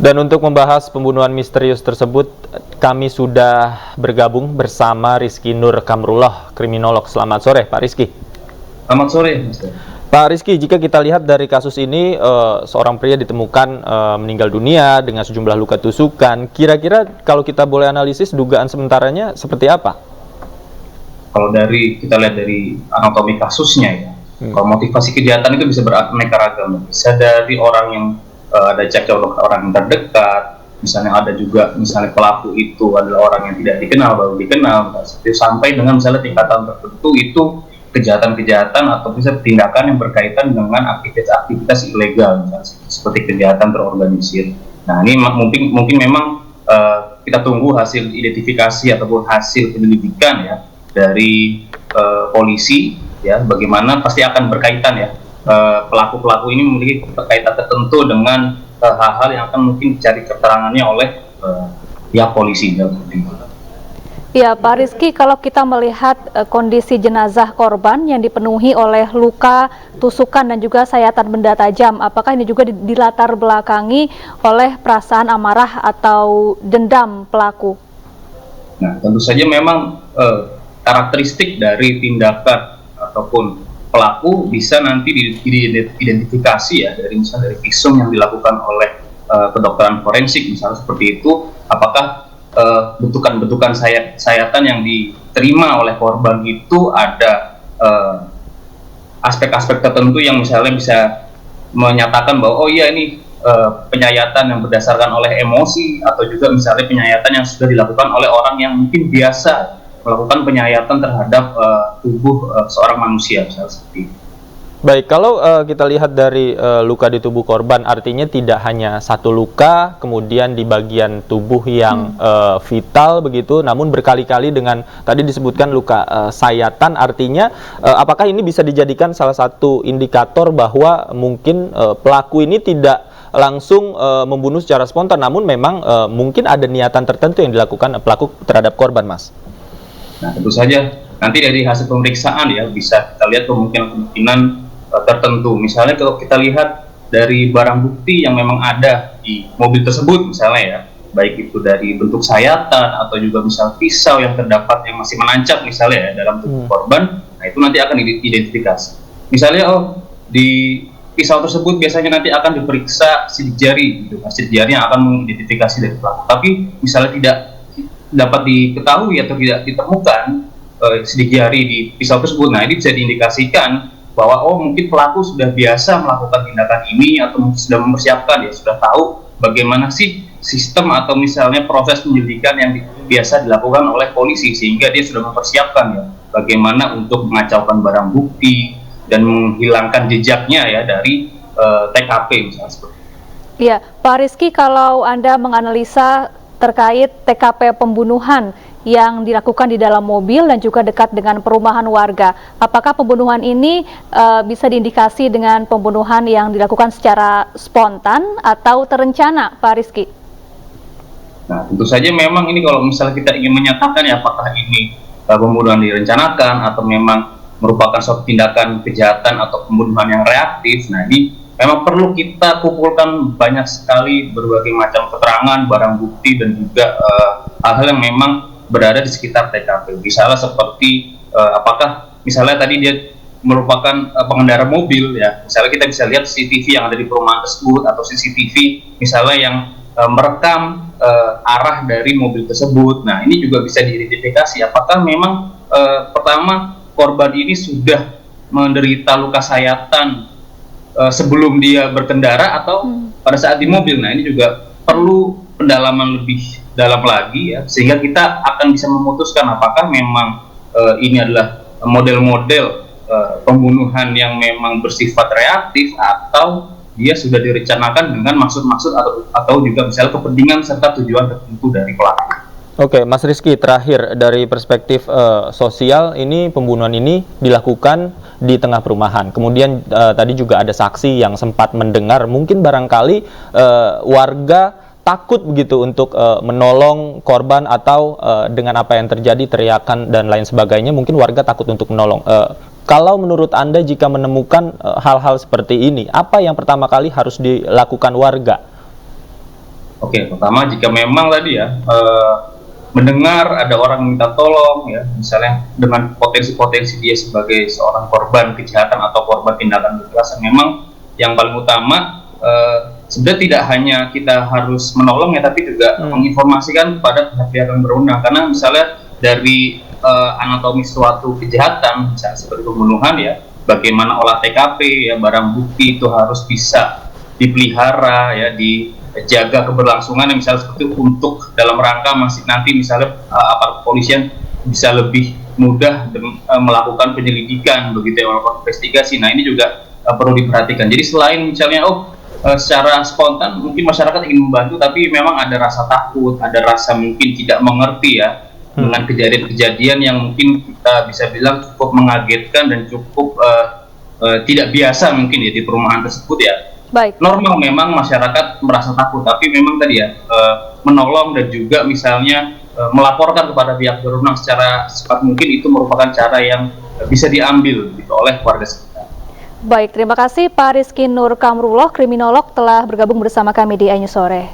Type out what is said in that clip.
Dan untuk membahas pembunuhan misterius tersebut, kami sudah bergabung bersama Rizky Nur Kamrullah, kriminolog. Selamat sore, Pak Rizky. Selamat sore, Mas. Pak Rizky, jika kita lihat dari kasus ini, seorang pria ditemukan meninggal dunia dengan sejumlah luka tusukan. Kira-kira kalau kita boleh analisis, dugaan sementaranya seperti apa? Kalau kita lihat dari anatomi kasusnya ya, kalau motivasi kejahatan itu bisa beraneka ragam. Bisa dari orang yang ada cekcok orang yang terdekat, misalnya ada juga misalnya pelaku itu adalah orang yang tidak dikenal, baru dikenal, sampai dengan misalnya tingkatan tertentu itu kejahatan-kejahatan atau bisa tindakan yang berkaitan dengan aktivitas ilegal, misalnya seperti kejahatan terorganisir. Nah, ini mungkin memang kita tunggu hasil identifikasi ataupun hasil penyelidikan ya dari polisi ya, bagaimana pasti akan berkaitan ya, pelaku-pelaku ini memiliki kaitan tertentu dengan hal-hal yang akan mungkin dicari keterangannya oleh pihak polisi. Ya, Pak Rizky, kalau kita melihat kondisi jenazah korban yang dipenuhi oleh luka, tusukan, dan juga sayatan benda tajam, apakah ini juga dilatar belakangi oleh perasaan amarah atau dendam pelaku? Nah, tentu saja memang karakteristik dari tindakan ataupun pelaku bisa nanti diidentifikasi ya dari misalnya dari visum yang dilakukan oleh kedokteran forensik misalnya seperti itu, apakah bentukan-bentukan sayatan yang diterima oleh korban itu ada aspek-aspek tertentu yang misalnya bisa menyatakan bahwa oh iya ini penyayatan yang berdasarkan oleh emosi, atau juga misalnya penyayatan yang sudah dilakukan oleh orang yang mungkin biasa melakukan penyayatan terhadap tubuh seorang manusia, misalnya seperti itu. Baik, kalau kita lihat dari luka di tubuh korban, artinya tidak hanya satu luka, kemudian di bagian tubuh yang vital begitu, namun berkali-kali dengan tadi disebutkan luka sayatan, artinya apakah ini bisa dijadikan salah satu indikator bahwa mungkin pelaku ini tidak langsung membunuh secara spontan, namun memang mungkin ada niatan tertentu yang dilakukan pelaku terhadap korban, Mas? Nah, tentu saja nanti dari hasil pemeriksaan ya bisa kita lihat kemungkinan tertentu. Misalnya kalau kita lihat dari barang bukti yang memang ada di mobil tersebut misalnya ya, baik itu dari bentuk sayatan atau juga misal pisau yang terdapat yang masih menancap misalnya ya dalam tubuh korban, nah itu nanti akan diidentifikasi. Misalnya di pisau tersebut biasanya nanti akan diperiksa sidik jari, gitu. Sidik jari yang akan mengidentifikasi dari pelaku. Tapi misalnya tidak dapat diketahui atau tidak ditemukan sidik jari di pisau tersebut, nah ini bisa diindikasikan bahwa mungkin pelaku sudah biasa melakukan tindakan ini atau sudah mempersiapkan, ya sudah tahu bagaimana sih sistem atau misalnya proses penyelidikan yang biasa dilakukan oleh polisi, sehingga dia sudah mempersiapkan ya bagaimana untuk mengacaukan barang bukti dan menghilangkan jejaknya ya dari TKP misalnya seperti itu. Iya, Pak Rizky, kalau Anda menganalisa terkait TKP pembunuhan yang dilakukan di dalam mobil dan juga dekat dengan perumahan warga, apakah pembunuhan ini bisa diindikasi dengan pembunuhan yang dilakukan secara spontan atau terencana, Pak Rizky? Nah, tentu saja memang ini kalau misalnya kita ingin menyatakan ya apakah ini pembunuhan direncanakan atau memang merupakan suatu tindakan kejahatan atau pembunuhan yang reaktif, nah ini memang perlu kita kumpulkan banyak sekali berbagai macam keterangan, barang bukti, dan juga hal-hal yang memang berada di sekitar TKP. Misalnya seperti apakah misalnya tadi dia merupakan pengendara mobil ya, misalnya kita bisa lihat CCTV yang ada di perumahan tersebut atau CCTV misalnya yang merekam arah dari mobil tersebut. Nah, ini juga bisa diidentifikasi apakah memang pertama korban ini sudah menderita luka sayatan sebelum dia berkendara atau pada saat di mobil. Nah, ini juga perlu pendalaman lebih dalam lagi ya, sehingga kita akan bisa memutuskan apakah memang ini adalah model-model pembunuhan yang memang bersifat reaktif atau dia sudah direncanakan dengan maksud-maksud atau juga misalnya kepentingan serta tujuan tertentu dari pelaku. Oke, Mas Rizky, terakhir dari perspektif sosial, ini pembunuhan ini dilakukan di tengah perumahan. Kemudian tadi juga ada saksi yang sempat mendengar, mungkin barangkali warga takut begitu untuk menolong korban atau dengan apa yang terjadi, teriakan dan lain sebagainya, mungkin warga takut untuk menolong. Kalau menurut Anda jika menemukan hal-hal seperti ini, apa yang pertama kali harus dilakukan warga? Oke, pertama jika memang tadi ya mendengar ada orang minta tolong ya, misalnya dengan potensi-potensi dia sebagai seorang korban kejahatan atau korban tindakan kekerasan, memang yang paling utama sebenarnya tidak hanya kita harus menolong ya, tapi juga menginformasikan kepada pihak-pihak yang berwenang. Karena misalnya dari anatomi suatu kejahatan, misalnya seperti pembunuhan ya, bagaimana olah TKP ya, barang bukti itu harus bisa dipelihara ya, dijaga keberlangsungan, misalnya seperti untuk dalam rangka masih nanti misalnya aparat kepolisian bisa lebih mudah melakukan penyelidikan begitu ya, melakukan investigasi. Nah ini juga perlu diperhatikan. Jadi selain misalnya secara spontan mungkin masyarakat ingin membantu, tapi memang ada rasa takut, ada rasa mungkin tidak mengerti ya dengan kejadian-kejadian yang mungkin kita bisa bilang cukup mengagetkan dan cukup tidak biasa mungkin ya di perumahan tersebut ya. Baik. Normal memang masyarakat merasa takut, tapi memang tadi ya menolong dan juga misalnya melaporkan kepada pihak berwenang secara cepat mungkin itu merupakan cara yang bisa diambil gitu oleh warga sekitar. Baik, terima kasih Pak Rizky Nur Kamrullah, kriminolog, telah bergabung bersama kami di iNews Sore.